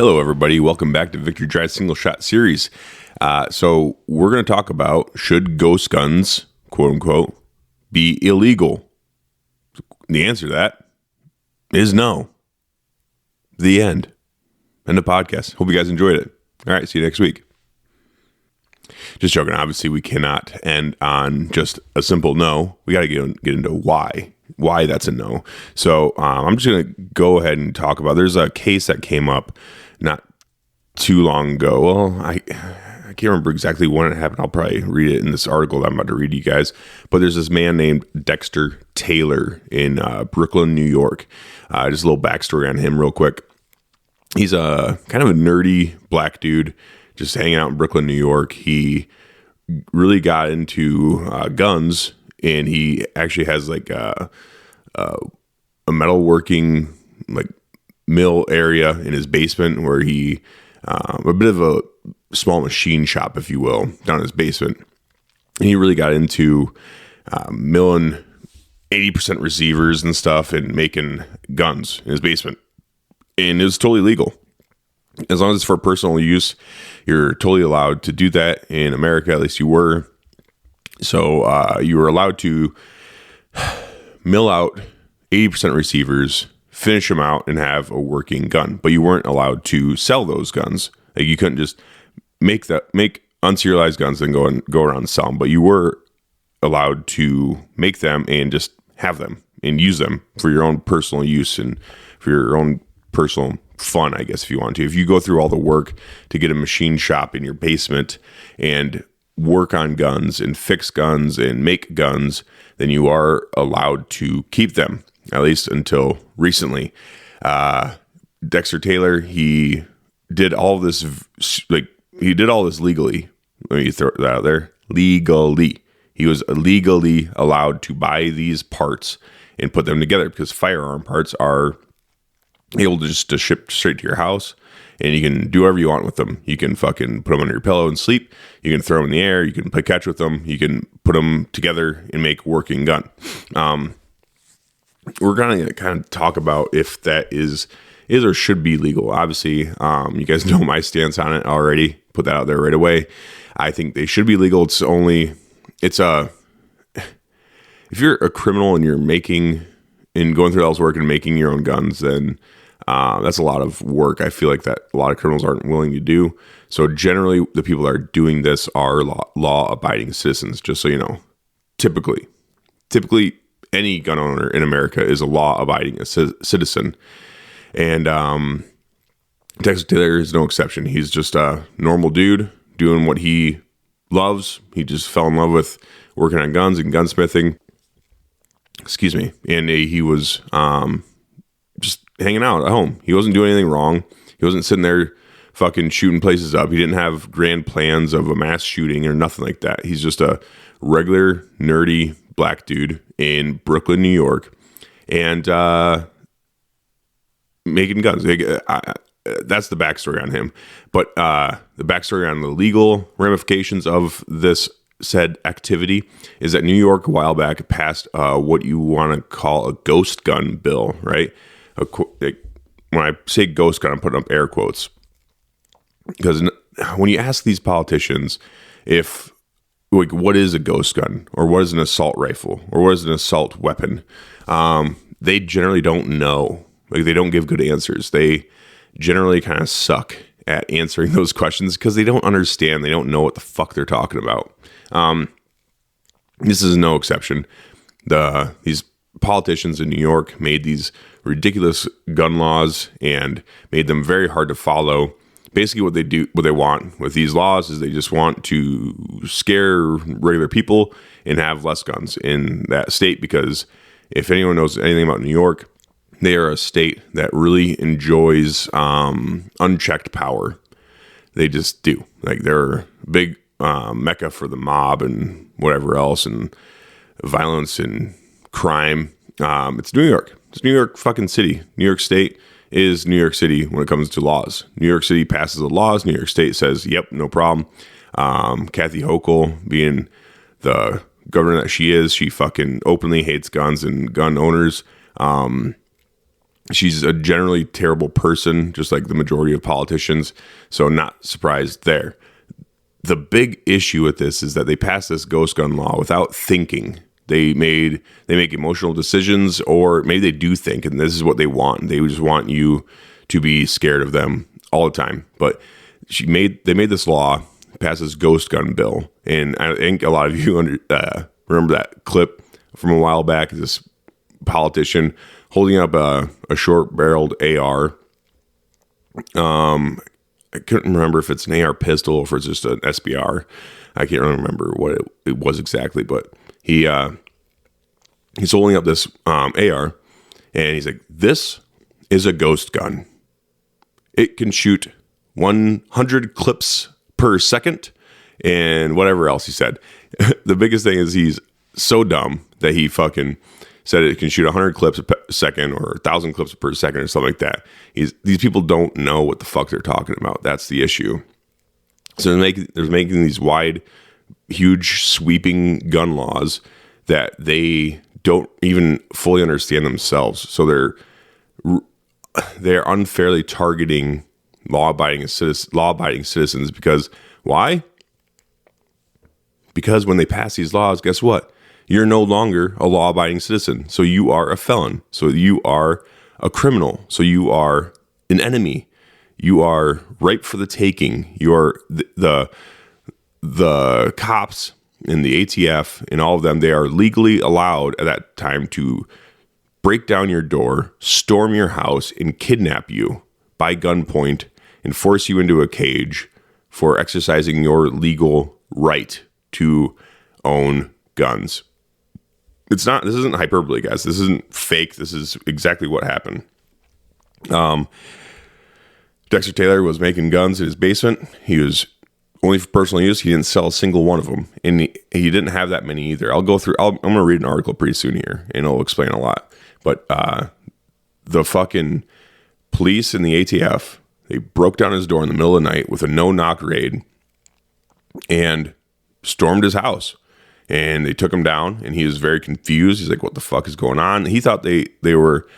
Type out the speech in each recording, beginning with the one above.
Hello, everybody. Welcome back to Victory Drive Single Shot Series. So we're going to talk about, should ghost guns, quote unquote, be illegal? The answer to that is no. The end. End of podcast. Hope you guys enjoyed it. All right, see you next week. Just joking. Obviously, we cannot end on just a simple no. We got to get into why that's a no. So I'm just going to go ahead and talk about, there's a case that came up not too long ago. Well, I can't remember exactly when it happened. I'll probably read it in this article that I'm about to read to you guys. But there's this man named Dexter Taylor in Brooklyn, New York. Just a little backstory on him real quick. He's a kind of a nerdy black dude just hanging out in Brooklyn, New York. He really got into guns, and he actually has like a metalworking like mill area in his basement where he a bit of a small machine shop, if you will, down in his basement. And he really got into milling 80% receivers and stuff and making guns in his basement. And it was totally legal. As long as it's for personal use, you're totally allowed to do that in America. At least you were. So you were allowed to mill out 80% receivers, finish them out, and have a working gun. But you weren't allowed to sell those guns. Like, you couldn't just make unserialized guns and go around and sell them. But you were allowed to make them and just have them and use them for your own personal use and for your own personal fun, I guess, if you want to. If you go through all the work to get a machine shop in your basement and work on guns and fix guns and make guns, then you are allowed to keep them, at least until recently. Dexter Taylor, he did all this, legally. Let me throw that out there. Legally. He was legally allowed to buy these parts and put them together, because firearm parts are able to just ship straight to your house, and you can do whatever you want with them. You can fucking put them under your pillow and sleep. You can throw them in the air. You can play catch with them. You can put them together and make a working gun. We're going to kind of talk about if that is or should be legal. Obviously, you guys know my stance on it already. Put that out there right away. I think they should be legal. If you're a criminal and you're making and going through all this work and making your own guns, then that's a lot of work. I feel like that a lot of criminals aren't willing to do. So generally, the people that are doing this are law-abiding citizens, just so you know. Typically, any gun owner in America is a law-abiding citizen. And Dexter Taylor is no exception. He's just a normal dude doing what he loves. He just fell in love with working on guns and gunsmithing. Excuse me. And he was just hanging out at home. He wasn't doing anything wrong. He wasn't sitting there fucking shooting places up. He didn't have grand plans of a mass shooting or nothing like that. He's just a regular, nerdy black dude in Brooklyn, New York, and making guns. That's the backstory on him. But the backstory on the legal ramifications of this said activity is that New York a while back passed what you want to call a ghost gun bill, right? When I say ghost gun, I'm putting up air quotes, because when you ask these politicians what is a ghost gun, or what is an assault rifle, or what is an assault weapon, they generally don't know. Like, they don't give good answers. They generally kind of suck at answering those questions because they don't understand. They don't know what the fuck they're talking about. This is no exception. These politicians in New York made these ridiculous gun laws and made them very hard to follow. Basically, what they want with these laws is they just want to scare regular people and have less guns in that state. Because if anyone knows anything about New York, they are a state that really enjoys unchecked power. They just do. Like, they're a big mecca for the mob and whatever else, and violence and crime. It's New York. It's New York fucking city. New York State is New York City when it comes to laws. New York City passes the laws. New York State says, yep, no problem. Kathy Hochul, being the governor that she is, she fucking openly hates guns and gun owners. She's a generally terrible person, just like the majority of politicians. So not surprised there. The big issue with this is that they passed this ghost gun law without thinking. They make emotional decisions, or maybe they do think, and this is what they want. They just want you to be scared of them all the time. But they made this law, passed this ghost gun bill, and I think a lot of you remember that clip from a while back. This politician holding up a short-barreled AR. I couldn't remember if it's an AR pistol or if it's just an SBR. I can't really remember what it was exactly, but he's holding up this AR, and he's like, "This is a ghost gun. It can shoot 100 clips per second," and whatever else he said. The biggest thing is he's so dumb that he fucking said it can shoot 100 clips a second or 1,000 clips per second or something like that. These people don't know what the fuck they're talking about. That's the issue. So they're making these wide, huge, sweeping gun laws that they don't even fully understand themselves. So they're unfairly targeting law-abiding citizens because why? Because when they pass these laws, guess what? You're no longer a law-abiding citizen. So you are a felon. So you are a criminal. So you are an enemy. You are ripe for the taking. You are the cops and the ATF and all of them. They are legally allowed at that time to break down your door, storm your house, and kidnap you by gunpoint and force you into a cage for exercising your legal right to own guns. This isn't hyperbole, guys. This isn't fake. This is exactly what happened. Dexter Taylor was making guns in his basement. He was only for personal use. He didn't sell a single one of them. And he didn't have that many either. I'm going to read an article pretty soon here, and it'll explain a lot. But the fucking police and the ATF, they broke down his door in the middle of the night with a no-knock raid and stormed his house. And they took him down, and he was very confused. He's like, what the fuck is going on? He thought they were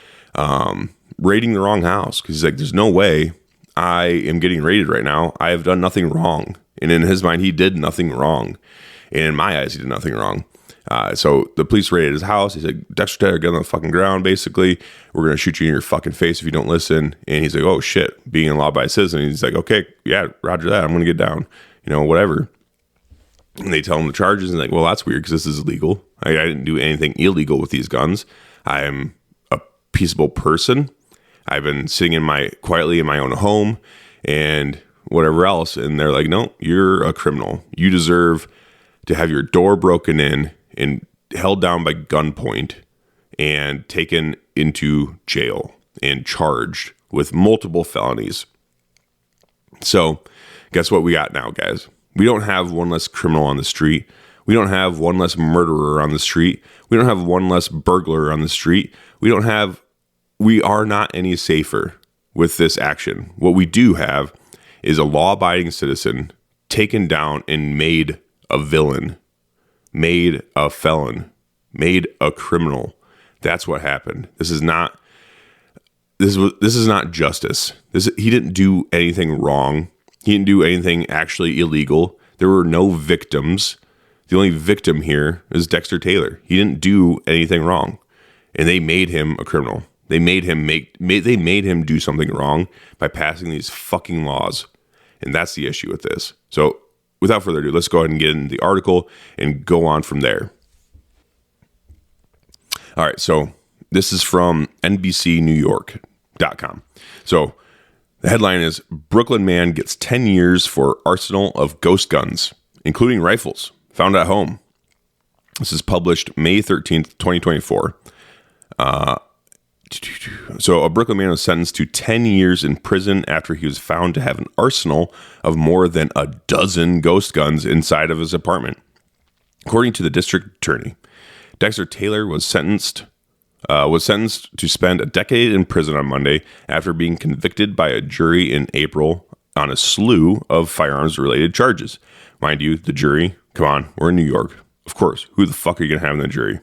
raiding the wrong house, because he's like, there's no way I am getting raided right now. I have done nothing wrong. And in his mind, he did nothing wrong. And in my eyes, he did nothing wrong. So the police raided his house. He said, Dexter Taylor, get on the fucking ground, basically. We're going to shoot you in your fucking face if you don't listen. And he's like, oh, shit, being a law-abiding citizen. He's like, okay, yeah, roger that. I'm going to get down, whatever. And they tell him the charges, and like, well, that's weird because this is illegal. I didn't do anything illegal with these guns. I am a peaceable person. I've been sitting quietly in my own home and whatever else. And they're like, no, you're a criminal. You deserve to have your door broken in and held down by gunpoint and taken into jail and charged with multiple felonies. So guess what we got now, guys? We don't have one less criminal on the street. We don't have one less murderer on the street. We don't have one less burglar on the street. We are not any safer with this action. What we do have is a law-abiding citizen taken down and made a villain, made a felon, made a criminal. That's what happened. This is not justice. He didn't do anything wrong. He didn't do anything actually illegal. There were no victims. The only victim here is Dexter Taylor. He didn't do anything wrong, and they made him a criminal. They made him do something wrong by passing these fucking laws, and that's the issue with this. So, without further ado, let's go ahead and get into the article and go on from there. All right, so this is from NBCNewYork.com. So, the headline is, Brooklyn man gets 10 years for arsenal of ghost guns, including rifles, found at home. This is published May 13th, 2024. So a Brooklyn man was sentenced to 10 years in prison after he was found to have an arsenal of more than a dozen ghost guns inside of his apartment. According to the district attorney, Dexter Taylor was sentenced to spend a decade in prison on Monday after being convicted by a jury in April on a slew of firearms-related charges. Mind you, the jury, come on, we're in New York. Of course, who the fuck are you going to have in the jury?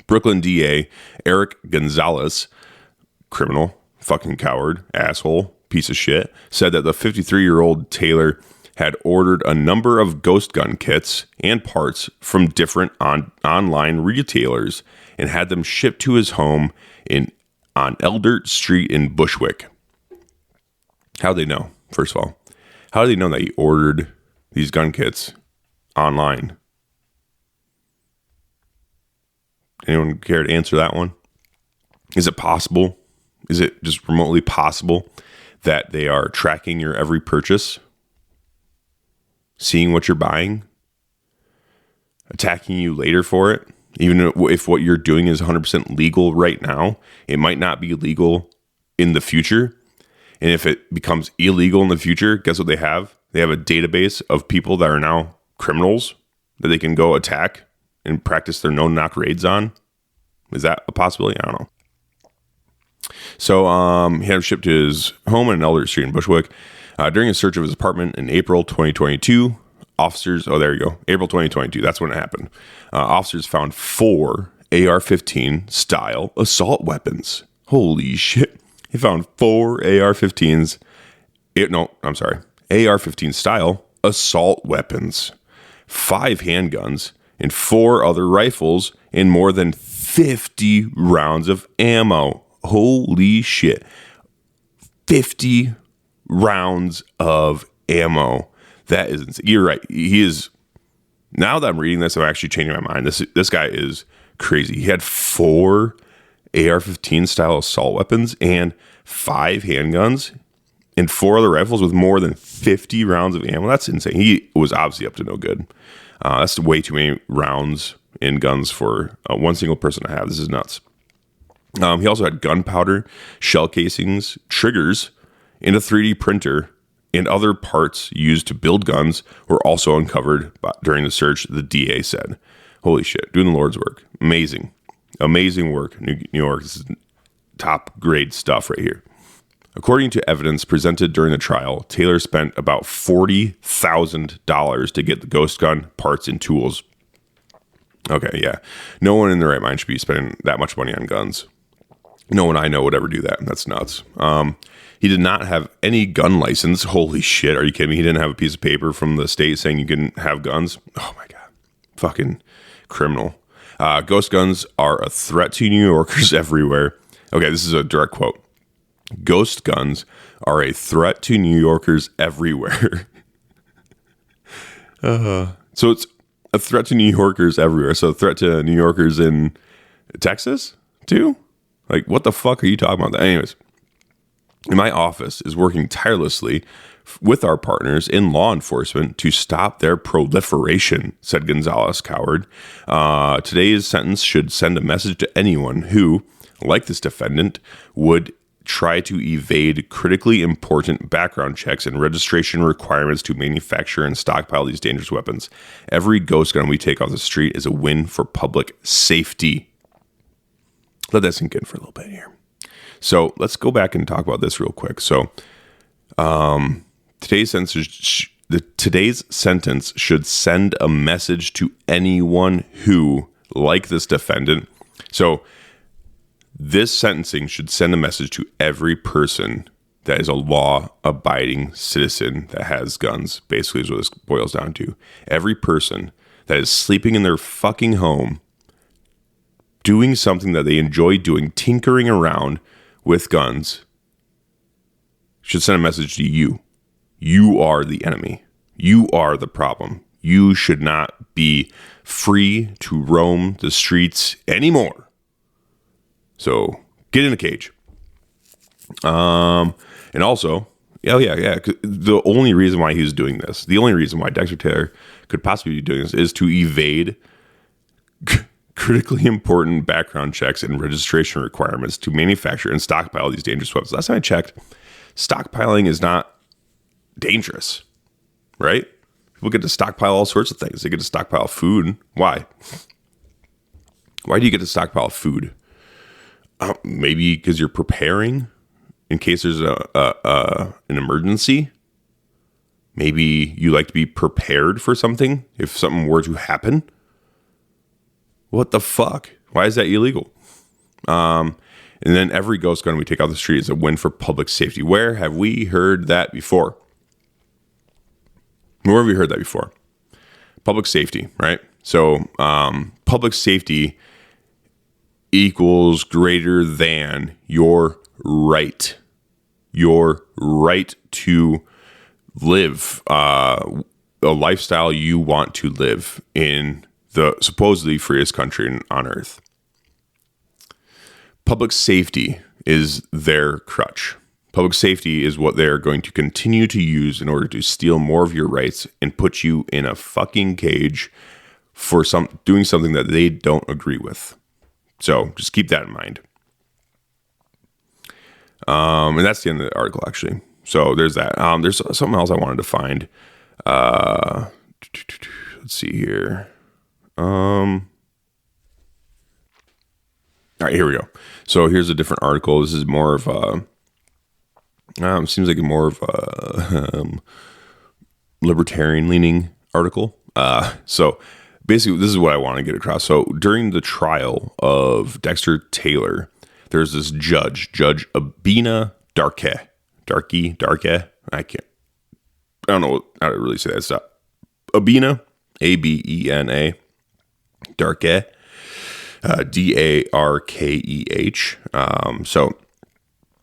Brooklyn DA Eric Gonzalez criminal, fucking coward, asshole, piece of shit, said that the 53-year-old Taylor had ordered a number of ghost gun kits and parts from different online retailers and had them shipped to his home on Eldert Street in Bushwick. How'd they know? First of all, how do they know that he ordered these gun kits online? Anyone care to answer that one? Is it possible? Is it just remotely possible that they are tracking your every purchase, seeing what you're buying, attacking you later for it? Even if what you're doing is 100% legal right now, it might not be legal in the future. And if it becomes illegal in the future, guess what they have? They have a database of people that are now criminals that they can go attack and practice their no-knock raids on. Is that a possibility? I don't know. So he had him shipped to his home in Eldert Street in Bushwick. During a search of his apartment in April 2022, officers, April 2022, that's when it happened. Officers found 4 AR-15 style assault weapons. Holy shit. They found 4 AR-15s. AR-15 style assault weapons, 5 handguns, and 4 other rifles, and more than 50 rounds of ammo. Holy shit. 50 rounds of ammo. That is insane. You're right. He is. Now that I'm reading this, I'm actually changing my mind. This guy is crazy. He had 4 AR-15 style assault weapons and 5 handguns and 4 other rifles with more than 50 rounds of ammo. That's insane. He was obviously up to no good. That's way too many rounds and guns for one single person to have. This is nuts. He also had gunpowder, shell casings, triggers, and a 3D printer, and other parts used to build guns were also uncovered during the search, the DA said. Holy shit, doing the Lord's work. Amazing. Amazing work, New York. This is top grade stuff right here. According to evidence presented during the trial, Taylor spent about $40,000 to get the ghost gun parts and tools. Okay, yeah. No one in their right mind should be spending that much money on guns. No one I know would ever do that. That's nuts. He did not have any gun license. Holy shit, are you kidding me? He didn't have a piece of paper from the state saying you can have guns. Oh my God. Fucking criminal. Ghost guns are a threat to New Yorkers everywhere. Okay, this is a direct quote. Ghost guns are a threat to New Yorkers everywhere. So it's a threat to New Yorkers everywhere. So a threat to New Yorkers in Texas too? Like, what the fuck are you talking about? Anyways, my office is working tirelessly with our partners in law enforcement to stop their proliferation, said Gonzalez Coward. Today's sentence should send a message to anyone who, like this defendant, would try to evade critically important background checks and registration requirements to manufacture and stockpile these dangerous weapons. Every ghost gun we take off the street is a win for public safety. Let that sink in for a little bit here. So let's go back and talk about this real quick. So today's sentence should send a message to anyone who, like this defendant. So this sentencing should send a message to every person that is a law-abiding citizen that has guns, basically is what this boils down to. Every person that is sleeping in their fucking home, doing something that they enjoy doing, tinkering around with guns, should send a message to you. You are the enemy. You are the problem. You should not be free to roam the streets anymore. So get in a cage. And also, the only reason why he's doing this, the only reason why Dexter Taylor could possibly be doing this is to evade critically important background checks and registration requirements to manufacture and stockpile these dangerous weapons. Last time I checked, stockpiling is not dangerous, right? People get to stockpile all sorts of things. They get to stockpile food. Why? Why do you get to stockpile food? Maybe because you're preparing in case there's an emergency. Maybe you like to be prepared for something if something were to happen. What the fuck? Why is that illegal? And then every ghost gun we take off the street is a win for public safety. Where have we heard that before? Where have we heard that before? Public safety, right? So public safety equals greater than your right to live a lifestyle you want to live in the supposedly freest country on earth. Public safety is their crutch. Public safety is what they're going to continue to use in order to steal more of your rights and put you in a fucking cage for doing something that they don't agree with. So just keep that in mind. And that's the end of the article, actually. So there's that. There's something else I wanted to find. Let's see here. All right, here we go. So here's a different article. This is more of a, seems like more of a libertarian leaning article. So basically, this is what I want to get across. So during the trial of Dexter Taylor, there's this Judge Abina Darke. I don't know how to really say that stuff. Abina, Abena, Darke, Darkeh. So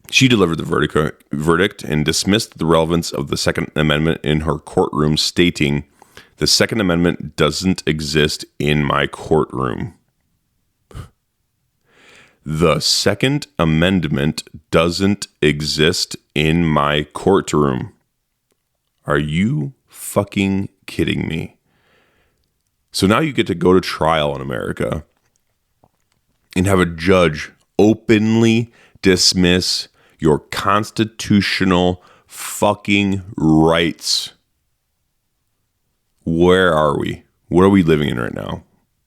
she delivered the verdict and dismissed the relevance of the Second Amendment in her courtroom, stating, "The Second Amendment doesn't exist in my courtroom." The Second Amendment doesn't exist in my courtroom. Are you fucking kidding me? So now you get to go to trial in America and have a judge openly dismiss your constitutional fucking rights. Where are we? What are we living in right now?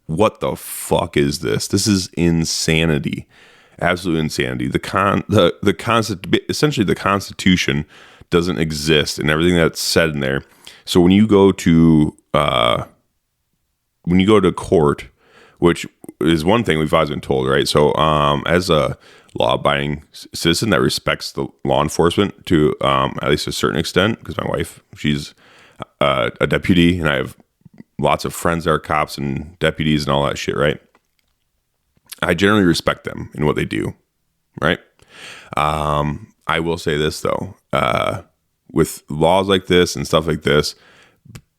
What the fuck is this? This is insanity. Absolute insanity. Essentially the Constitution doesn't exist and everything that's said in there. So when you go to court, which is one thing we've always been told, right? So as a law-abiding citizen that respects the law enforcement to at least a certain extent, because my wife, she's a deputy, and I have lots of friends that are cops and deputies and all that shit, right? I generally respect them in what they do, right? I will say this, though. With laws like this and stuff like this,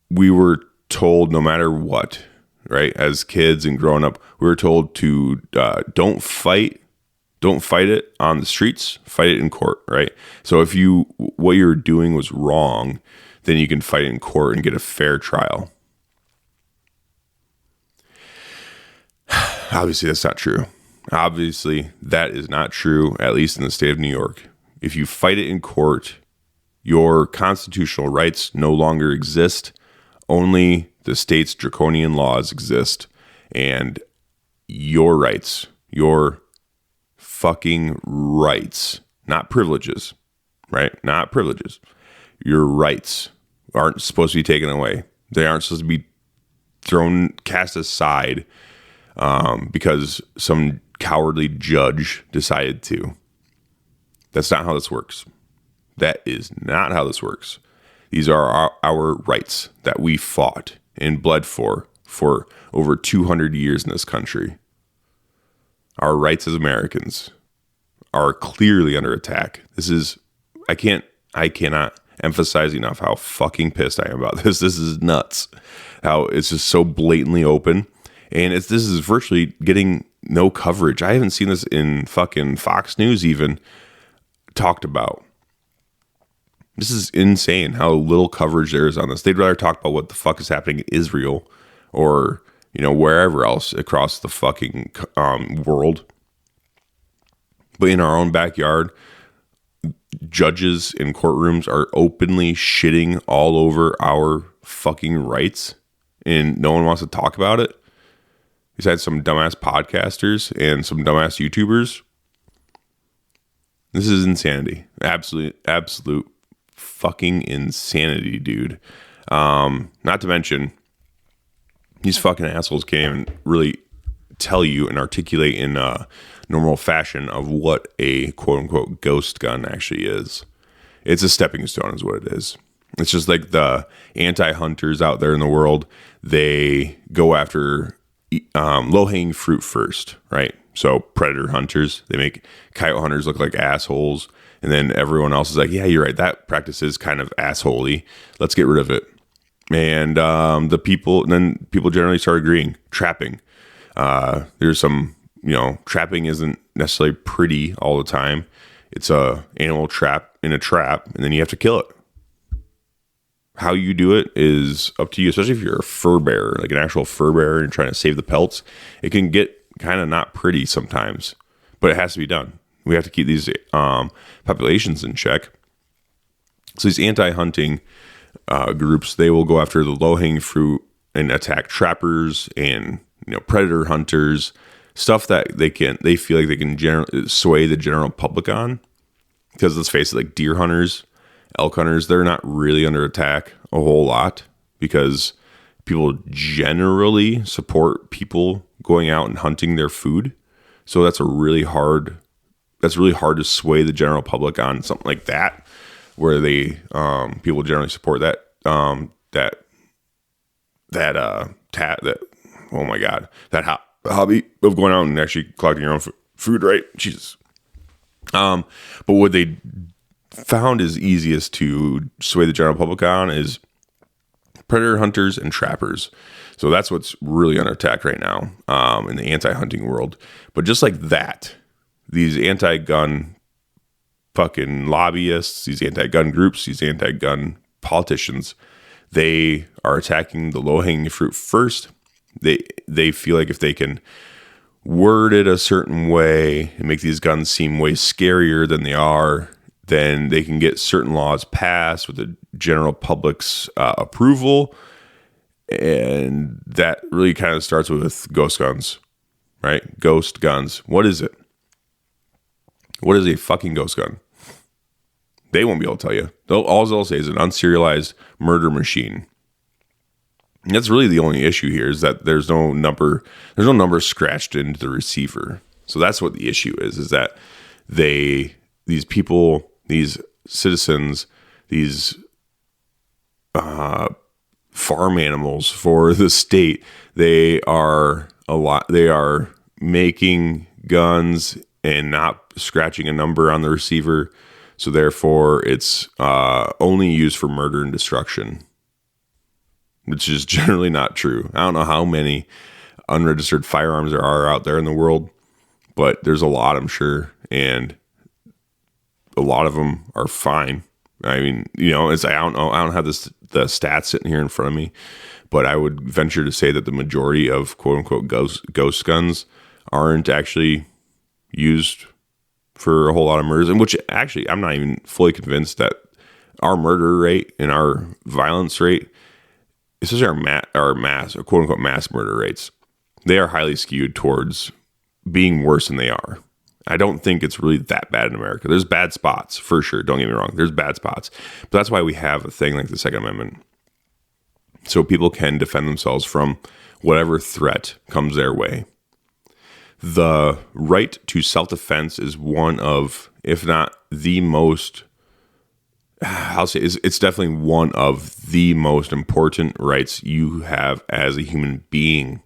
we were told no matter what, right? As kids and growing up, we were told to don't fight it on the streets, fight it in court, right? So if what you're doing was wrong, then you can fight in court and get a fair trial. Obviously, that's not true. Obviously, that is not true, at least in the state of New York. If you fight it in court, your constitutional rights no longer exist. Only the state's draconian laws exist. And your rights, your fucking rights, not privileges, right? Not privileges. Your rights aren't supposed to be taken away. They aren't supposed to be cast aside because some cowardly judge decided to. That's not how this works. That is not how this works. These are our rights that we fought and bled for over 200 years in this country. Our rights as Americans are clearly under attack. I cannot emphasize enough how fucking pissed I am about this. This is nuts. How it's just so blatantly open. And this is virtually getting no coverage. I haven't seen this in fucking Fox News even talked about. This is insane how little coverage there is on this. They'd rather talk about what the fuck is happening in Israel or, wherever else across the fucking world. But in our own backyard, judges in courtrooms are openly shitting all over our fucking rights, and no one wants to talk about it. Besides some dumbass podcasters and some dumbass YouTubers. This is insanity. Absolute fucking insanity, dude. Not to mention, these fucking assholes can't even really tell you and articulate in a normal fashion of what a quote unquote ghost gun actually is. It's a stepping stone is what it is. It's just like the anti-hunters out there in the world. They go after low-hanging fruit first, right? So predator hunters, they make coyote hunters look like assholes. And then everyone else is like, yeah, you're right. That practice is kind of assholey. Let's get rid of it. And then people generally start agreeing. Trapping. There's some, trapping isn't necessarily pretty all the time. It's a animal trap in a trap, and then you have to kill it. How you do it is up to you, especially if you're a fur bearer, like an actual fur bearer and trying to save the pelts. It can get kind of not pretty sometimes, but it has to be done. We have to keep these populations in check. So these anti-hunting groups, they will go after the low-hanging fruit and attack trappers and predator hunters, stuff that they feel like they can sway the general public on. Because let's face it, like deer hunters, elk hunters, they're not really under attack a whole lot because people generally support people going out and hunting their food. So that's really hard to sway the general public on something like that, where they people generally support that hobby of going out and actually collecting your own food, right? Jesus. But what they found is easiest to sway the general public on is predator hunters and trappers. So that's what's really under attack right now in the anti-hunting world. But just like that, these anti-gun fucking lobbyists, these anti-gun groups, these anti-gun politicians, they are attacking the low-hanging fruit first. They feel like if they can word it a certain way and make these guns seem way scarier than they are, then they can get certain laws passed with the general public's approval. And that really kind of starts with ghost guns, right? Ghost guns. What is it? What is a fucking ghost gun? They won't be able to tell you. All they'll say is an unserialized murder machine. And that's really the only issue here, is that there's no number scratched into the receiver. So that's what the issue is that these people, these citizens, these farm animals for the state, they are making guns and not scratching a number on the receiver. So therefore it's only used for murder and destruction, which is generally not true. I don't know how many unregistered firearms there are out there in the world, but there's a lot, I'm sure. And a lot of them are fine. I mean, I don't have the stats sitting here in front of me, but I would venture to say that the majority of quote unquote ghost guns aren't actually used for a whole lot of murders, and which actually I'm not even fully convinced that our murder rate and our violence rate, especially our mass or quote unquote mass murder rates, they are highly skewed towards being worse than they are. I don't think it's really that bad in America. There's bad spots for sure. Don't get me wrong. There's bad spots, but that's why we have a thing like the Second Amendment, so people can defend themselves from whatever threat comes their way. The right to self-defense is one of, if not the most, it's definitely one of the most important rights you have as a human being.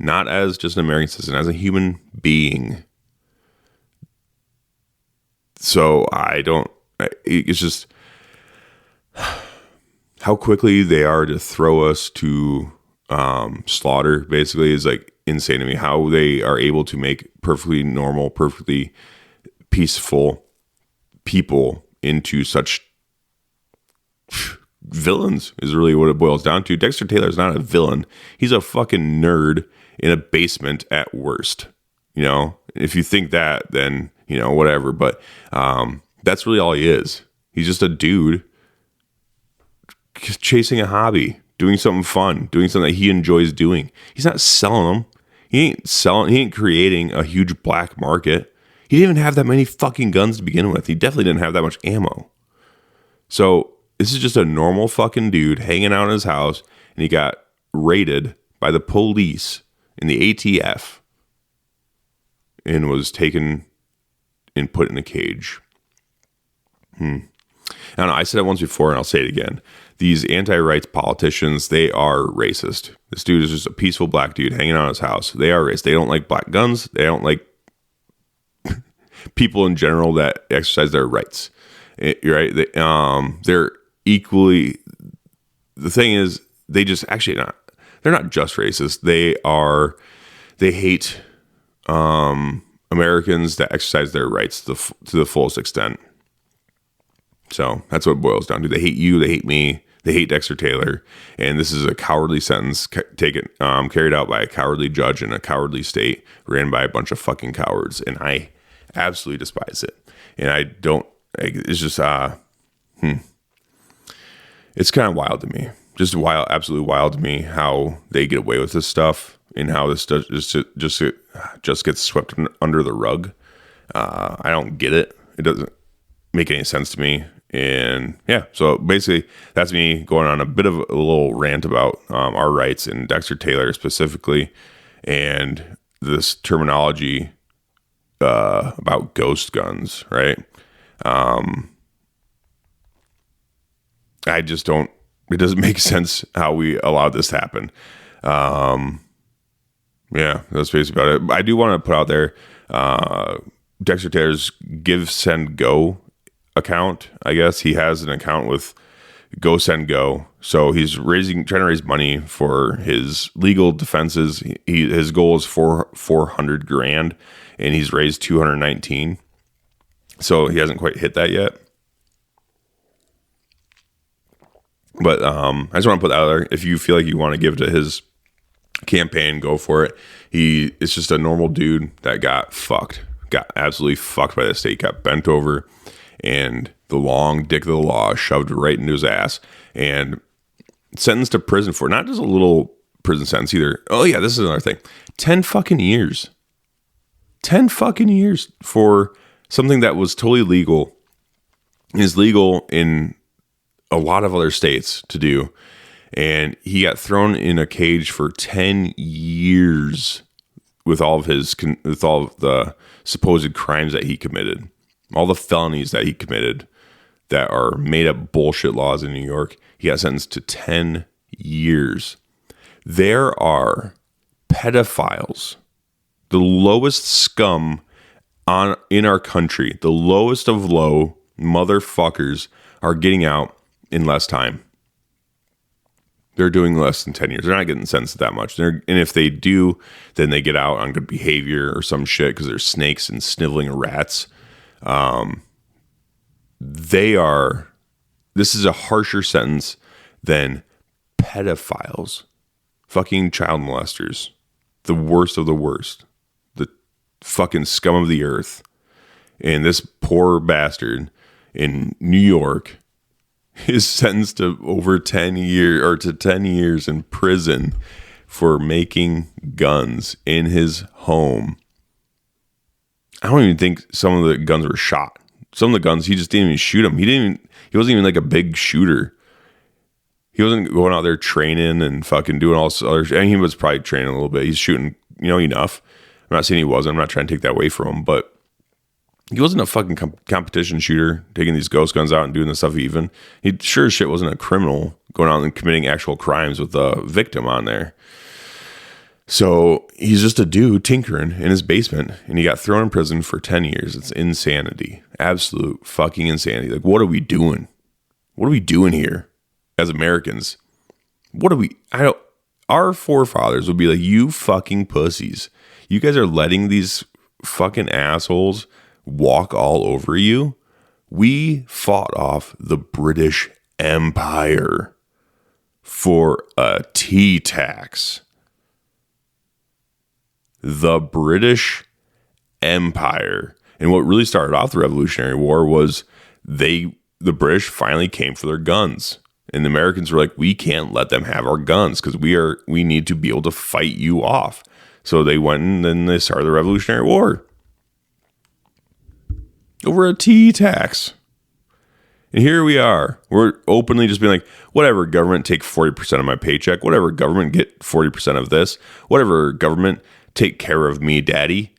Not as just an American citizen, as a human being. So it's just how quickly they are to throw us to slaughter, basically, is like insane to me. How they are able to make perfectly normal, perfectly peaceful people into such villains is really what it boils down to. Dexter Taylor is not a villain. He's a fucking nerd in a basement at worst. If you think that, then, whatever. But that's really all he is. He's just a dude chasing a hobby, doing something fun, doing something that he enjoys doing. He's not selling them. He ain't creating a huge black market. He didn't even have that many fucking guns to begin with. He definitely didn't have that much ammo. So this is just a normal fucking dude hanging out in his house, and he got raided by the police in the ATF and was taken and put in a cage. I don't know. I said it once before and I'll say it again. These anti-rights politicians, they are racist. This dude is just a peaceful black dude hanging out at his house. They are racist. They don't like black guns. They don't like people in general that exercise their rights. Right? They're equally. The thing is, they just actually not. They're not just racist. They hate Americans that exercise their rights to the fullest extent. So that's what it boils down to. They hate you. They hate me. They hate Dexter Taylor. And this is a cowardly sentence carried out by a cowardly judge in a cowardly state, ran by a bunch of fucking cowards. And I absolutely despise it. And I don't. It's just it's kind of wild to me. Just wild, absolutely wild to me how they get away with this stuff and how this just gets swept under the rug. I don't get it. It doesn't make any sense to me. And yeah, so basically that's me going on a bit of a little rant about our rights and Dexter Taylor specifically, and this terminology about ghost guns, right? I just don't. It doesn't make sense how we allowed this to happen. Yeah, that's basically about it. I do want to put out there Dexter Taylor's Give, Send, Go account. I guess he has an account with Go, Send, Go. So he's trying to raise money for his legal defenses. His goal is $400 grand, and he's raised 219. So he hasn't quite hit that yet. But I just want to put that out there. If you feel like you want to give to his campaign, go for it. It's just a normal dude that got absolutely fucked by the state, got bent over, and the long dick of the law shoved right into his ass, and sentenced to prison for not just a little prison sentence either. Oh yeah, this is another thing. 10 fucking years. 10 fucking years for something that was totally legal, is legal in a lot of other states to do. And he got thrown in a cage for 10 years with all of the supposed crimes that he committed, all the felonies that he committed that are made up bullshit laws in New York. He got sentenced to 10 years. There are pedophiles, the lowest scum in our country, the lowest of low motherfuckers, are getting out in less time. They're doing less than 10 years. They're not getting sentenced that much. And if they do, then they get out on good behavior or some shit because they're snakes and sniveling rats. This is a harsher sentence than pedophiles, fucking child molesters, the worst of the worst, the fucking scum of the earth. And this poor bastard in New York is sentenced to over 10 years in prison for making guns in his home. I don't even think some of the guns were shot. Some of the guns, he just didn't even shoot them. He wasn't even like a big shooter. He wasn't going out there training and fucking doing all this other shit. I mean, he was probably training a little bit. He's shooting, enough. I'm not saying he wasn't. I'm not trying to take that away from him, but he wasn't a fucking competition shooter, taking these ghost guns out and doing this stuff even. He sure as shit wasn't a criminal going out and committing actual crimes with the victim on there. So he's just a dude tinkering in his basement, and he got thrown in prison for 10 years. It's insanity. Absolute fucking insanity. Like, what are we doing? What are we doing here as Americans? Our forefathers would be like, you fucking pussies. You guys are letting these fucking assholes walk all over you. We fought off the British Empire for a tea tax. The British Empire. And what really started off the Revolutionary War was the British finally came for their guns. And the Americans were like, we can't let them have our guns because we need to be able to fight you off. So they went and then they started the Revolutionary War over a tea tax. And here we are. We're openly just being like, whatever, government, take 40% of my paycheck. Whatever, government, get 40% of this. Whatever, government, take care of me, daddy.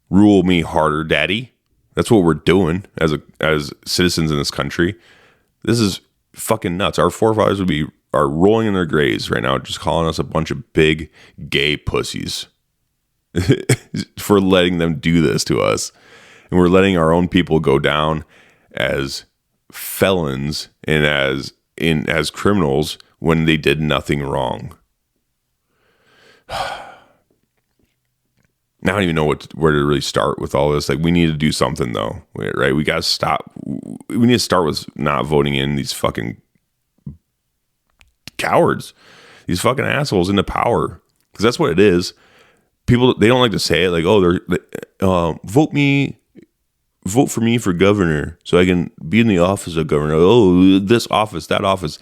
Rule me harder, daddy. That's what we're doing as citizens in this country. This is fucking nuts. Our forefathers are rolling in their graves right now, just calling us a bunch of big gay pussies for letting them do this to us. And we're letting our own people go down as felons and as criminals when they did nothing wrong. Now I don't even know where to really start with all this. Like, we need to do something though, right? We got to stop. We need to start with not voting in these fucking cowards, these fucking assholes into power, because that's what it is. People, they don't like to say it, like, oh, vote for me for governor so I can be in the office of governor. Oh, this office, that office.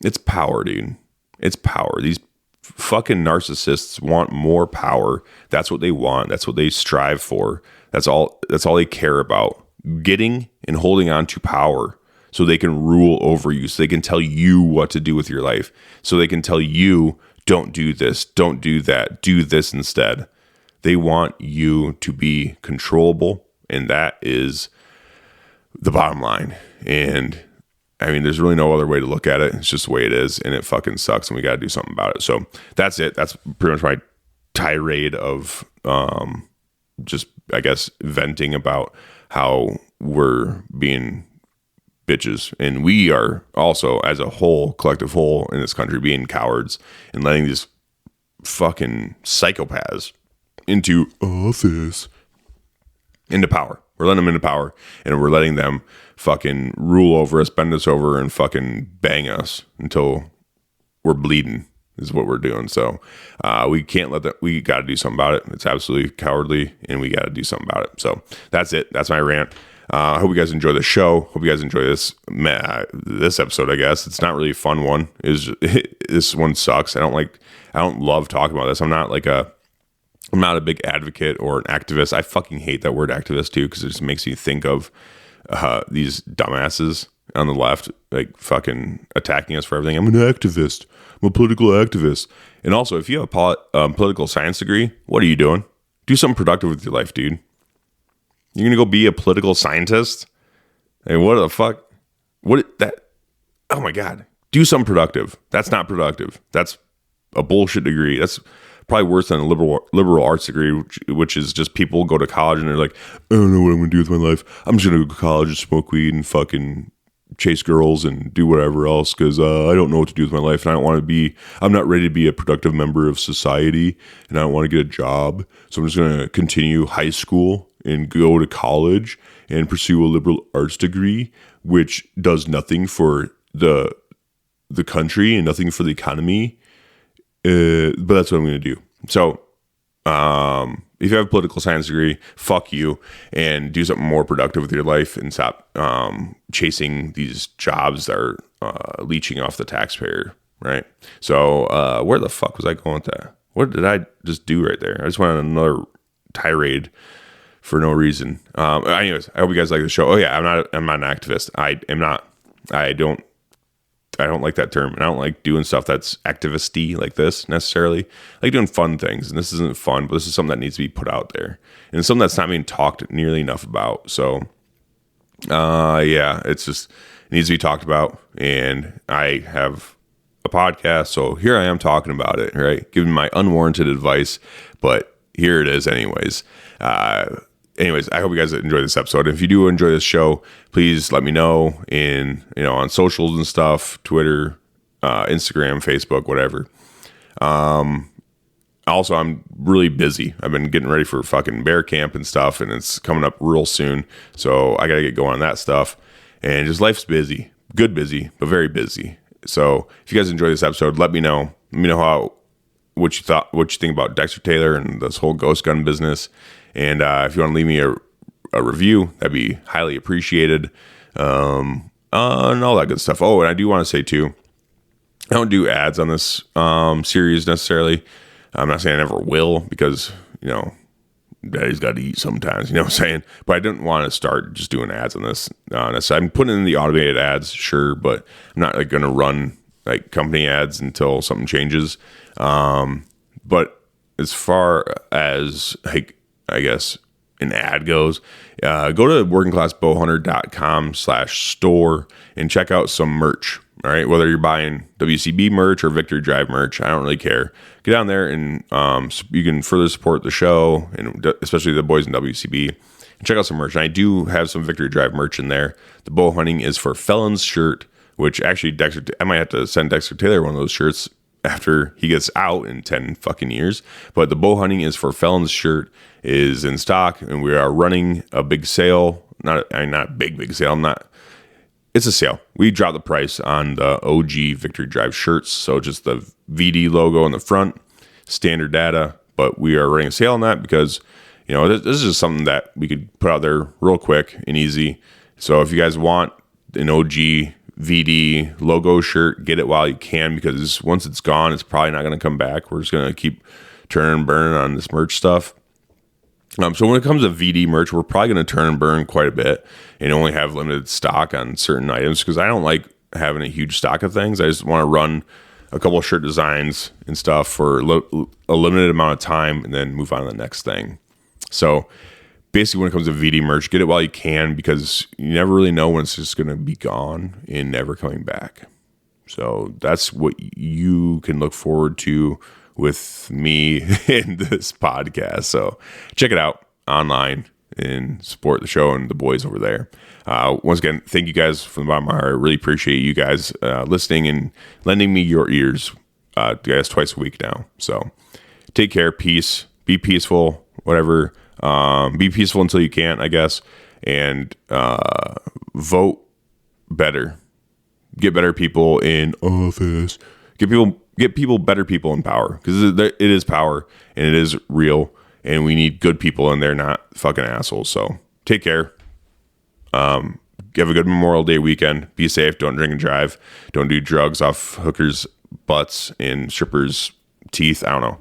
It's power, dude. It's power. These fucking narcissists want more power. That's what they want. That's what they strive for. That's all they care about. Getting and holding on to power so they can rule over you, so they can tell you what to do with your life, so they can tell you, don't do this, don't do that, do this instead. They want you to be controllable, and that is the bottom line. And I mean, there's really no other way to look at it. It's just the way it is, and it fucking sucks, and we got to do something about it. So that's it. That's pretty much my tirade of just, I guess, venting about how we're being bitches. And we are also, as a whole, collective whole in this country, being cowards and letting these fucking psychopaths into office, into power. We're letting them into power, and we're letting them fucking rule over us, bend us over, and fucking bang us until we're bleeding is what we're doing. So we can't let that. We got to do something about it. It's absolutely cowardly, and we got to do something about it. So that's it. That's my rant. I hope you guys enjoy the show. Hope you guys enjoy this episode. I guess it's not really a fun one. This one sucks. I don't love talking about this. I'm not a big advocate or an activist. I fucking hate that word activist too, because it just makes you think of these dumbasses on the left, like fucking attacking us for everything. I'm an activist. I'm a political activist. And also, if you have a political science degree, what are you doing? Do something productive with your life, dude. You're going to go be a political scientist? Hey, what the fuck? Oh my God. Do something productive. That's not productive. That's a bullshit degree. That's probably worse than a liberal arts degree, which is just people go to college and they're like, I don't know what I'm going to do with my life. I'm just going to go to college and smoke weed and fucking chase girls and do whatever else because I don't know what to do with my life, and I'm not ready to be a productive member of society, and I don't want to get a job, so I'm just going to continue high school and go to college and pursue a liberal arts degree, which does nothing for the country and nothing for the economy. But that's what I'm going to do. So if you have a political science degree, fuck you, and do something more productive with your life and stop chasing these jobs that are leeching off the taxpayer, right? So where the fuck was I going with that? What did I just do right there? I just went on another tirade for no reason. Anyways, I hope you guys like the show. Oh yeah, I'm not an activist. I don't like that term, and I don't like doing stuff that's activist-y like this necessarily. I like doing fun things, and this isn't fun, but this is something that needs to be put out there, and it's something that's not being talked nearly enough about. So, yeah, it needs to be talked about, and I have a podcast, so here I am talking about it, right? Giving my unwarranted advice, but here it is anyways. Anyways, I hope you guys enjoy this episode. If you do enjoy this show, please let me know on socials and stuff, Twitter, Instagram, Facebook, whatever. Also, I'm really busy. I've been getting ready for fucking bear camp and stuff, and it's coming up real soon. So I got to get going on that stuff. And just life's busy. Good busy, but very busy. So if you guys enjoy this episode, let me know. Let me know what you think about Dexter Taylor and this whole ghost gun business. And if you want to leave me a review, that'd be highly appreciated. And all that good stuff. Oh, and I do want to say too, I don't do ads on this series necessarily. I'm not saying I never will, because daddy's got to eat sometimes, you know what I'm saying? But I didn't want to start just doing ads on this. I'm putting in the automated ads, sure, but I'm not like going to run like company ads until something changes. But as far as like, I guess an ad goes, go to workingclassbowhunter.com/store and check out some merch. All right, whether you're buying WCB merch or Victory Drive merch, I don't really care. Get down there and you can further support the show, and especially the boys in WCB, and check out some merch. And I do have some Victory Drive merch in there. The Bow Hunting is for Felons shirt, which actually I might have to send Dexter Taylor one of those shirts after he gets out in 10 fucking years. But the Bow Hunting is for Felons shirt is in stock, and we are running a big sale. Not big sale. It's a sale. We dropped the price on the OG Victory Drive shirts. So just the VD logo on the front, standard data. But we are running a sale on that because, this is just something that we could put out there real quick and easy. So if you guys want an OG VD logo shirt, get it while you can, because once it's gone, it's probably not going to come back. We're just going to keep turning and burning on this merch stuff. So when it comes to VD merch, we're probably going to turn and burn quite a bit and only have limited stock on certain items, because I don't like having a huge stock of things. I just want to run a couple of shirt designs and stuff for a limited amount of time and then move on to the next thing. So basically, when it comes to VD merch, get it while you can, because you never really know when it's just going to be gone and never coming back. So that's what you can look forward to with me in this podcast. So check it out online and support the show and the boys over there. Once again, thank you guys from the bottom of my heart. I really appreciate you guys listening and lending me your ears, guys, twice a week now. So take care, peace, be peaceful, whatever. Be peaceful until you can't, I guess, and vote better. Get better people in office. Get better people in power, because it is power and it is real, and we need good people in there, not fucking assholes. So take care. Have a good Memorial Day weekend. Be safe. Don't drink and drive. Don't do drugs off hookers' butts and strippers' teeth. I don't know.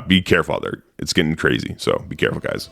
Be careful out there. It's getting crazy. So be careful, guys.